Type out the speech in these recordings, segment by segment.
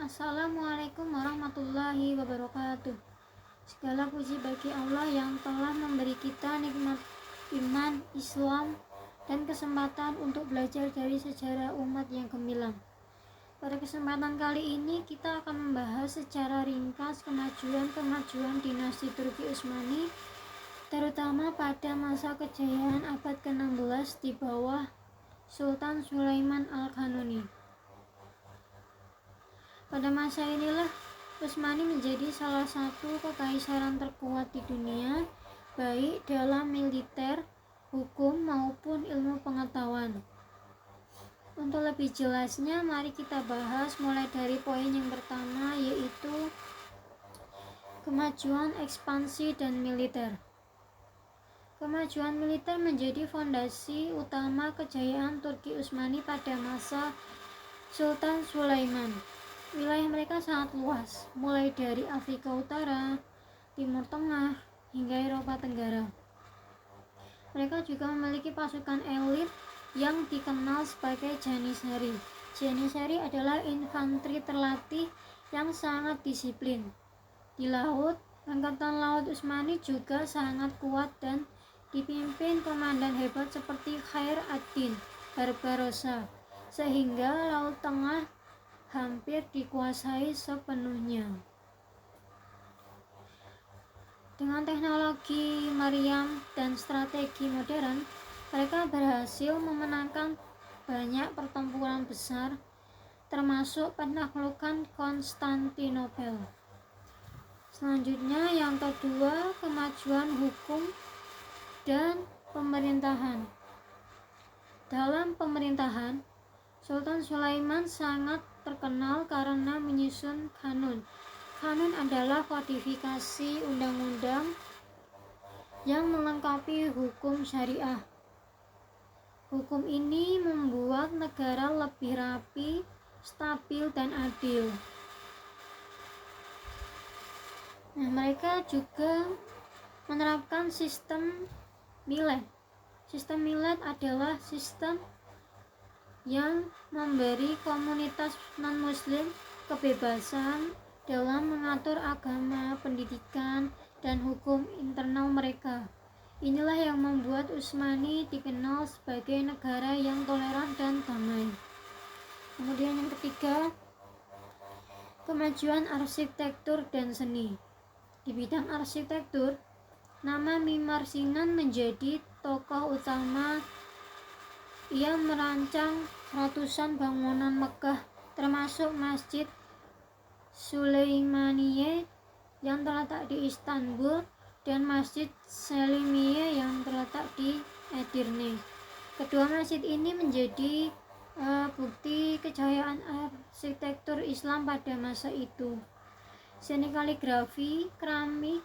Assalamualaikum warahmatullahi wabarakatuh. Segala puji bagi Allah yang telah memberi kita nikmat iman, Islam, dan kesempatan untuk belajar dari sejarah umat yang gemilang. Pada kesempatan kali ini kita akan membahas secara ringkas kemajuan dinasti Turki Utsmani, terutama pada masa kejayaan abad ke-16 di bawah Sultan Sulaiman Al-Kanuni. Pada masa inilah Utsmani menjadi salah satu kekaisaran terkuat di dunia, baik dalam militer, hukum, maupun ilmu pengetahuan. Untuk lebih jelasnya, mari kita bahas mulai dari poin yang pertama, yaitu kemajuan, ekspansi, dan militer. Kemajuan militer menjadi fondasi utama kejayaan Turki Utsmani pada masa Sultan Sulaiman. Wilayah mereka sangat luas, mulai dari Afrika Utara, Timur Tengah, hingga Eropa Tenggara. Mereka juga memiliki pasukan elit yang dikenal sebagai Janissary. Janissary adalah infanteri terlatih yang sangat disiplin. Di laut, Angkatan Laut Utsmani juga sangat kuat dan dipimpin komandan hebat seperti Khair ad-Din Barbarossa, sehingga Laut Tengah hampir dikuasai sepenuhnya. Dengan teknologi meriam dan strategi modern, mereka berhasil memenangkan banyak pertempuran besar, termasuk penaklukan Konstantinopel. Selanjutnya, yang kedua, kemajuan hukum dan pemerintahan. Dalam pemerintahan, Sultan Sulaiman sangat terkenal karena menyusun kanun. Kanun adalah kodifikasi undang-undang yang melengkapi hukum syariah. Hukum ini membuat negara lebih rapi, stabil, dan adil. Mereka juga menerapkan sistem millet. Sistem millet adalah sistem yang memberi komunitas non-muslim kebebasan dalam mengatur agama, pendidikan, dan hukum internal mereka. Inilah yang membuat Utsmani dikenal sebagai negara yang toleran dan damai. Kemudian yang ketiga, kemajuan arsitektur dan seni. Di bidang arsitektur, nama Mimar Sinan menjadi tokoh utama. Ia merancang ratusan bangunan megah, termasuk Masjid Süleymaniyye yang terletak di Istanbul dan Masjid Selimiye yang terletak di Edirne. Kedua masjid ini menjadi bukti kejayaan arsitektur Islam pada masa itu. Seni kaligrafi, keramik,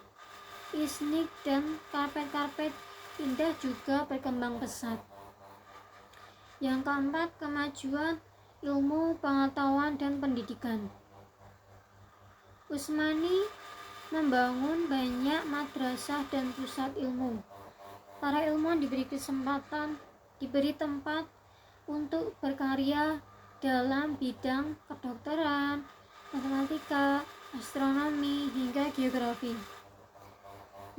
isnik, dan karpet-karpet indah juga berkembang pesat. Yang keempat, kemajuan ilmu, pengetahuan, dan pendidikan. Utsmani membangun banyak madrasah dan pusat ilmu. Para ilmuwan diberi tempat untuk berkarya dalam bidang kedokteran, matematika, astronomi, hingga geografi.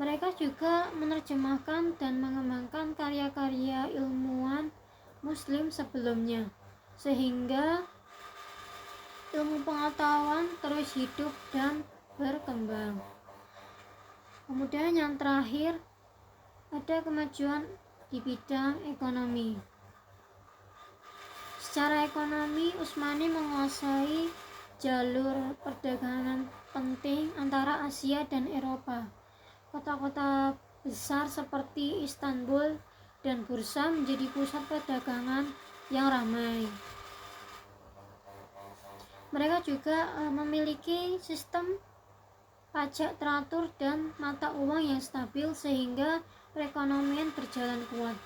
Mereka juga menerjemahkan dan mengembangkan karya-karya ilmuwan Muslim sebelumnya, sehingga ilmu pengetahuan terus hidup dan berkembang. Kemudian yang terakhir, ada kemajuan di bidang ekonomi. Secara ekonomi, Utsmani menguasai jalur perdagangan penting antara Asia dan Eropa. Kota-kota besar seperti Istanbul dan Bursa menjadi pusat perdagangan yang ramai. Mereka juga memiliki sistem pajak teratur dan mata uang yang stabil, sehingga perekonomian berjalan kuat.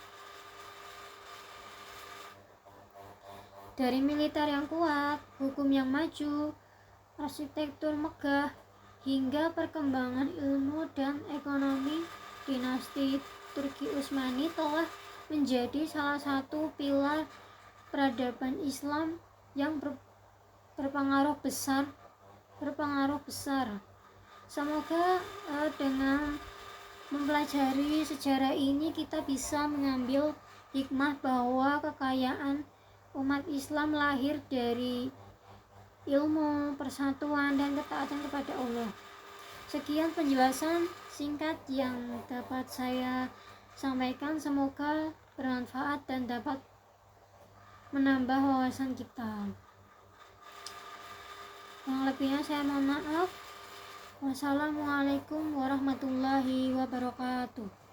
Dari militer yang kuat, hukum yang maju, arsitektur megah, hingga perkembangan ilmu dan ekonomi, dinasti Turki Utsmani telah menjadi salah satu pilar peradaban Islam yang berpengaruh besar berpengaruh besar. Semoga dengan mempelajari sejarah ini kita bisa mengambil hikmah bahwa kekayaan umat Islam lahir dari ilmu, persatuan, dan ketaatan kepada Allah. Sekian penjelasan singkat yang dapat saya sampaikan, semoga bermanfaat dan dapat menambah wawasan kita. Yang lebihnya saya mohon maaf. Wassalamualaikum warahmatullahi wabarakatuh.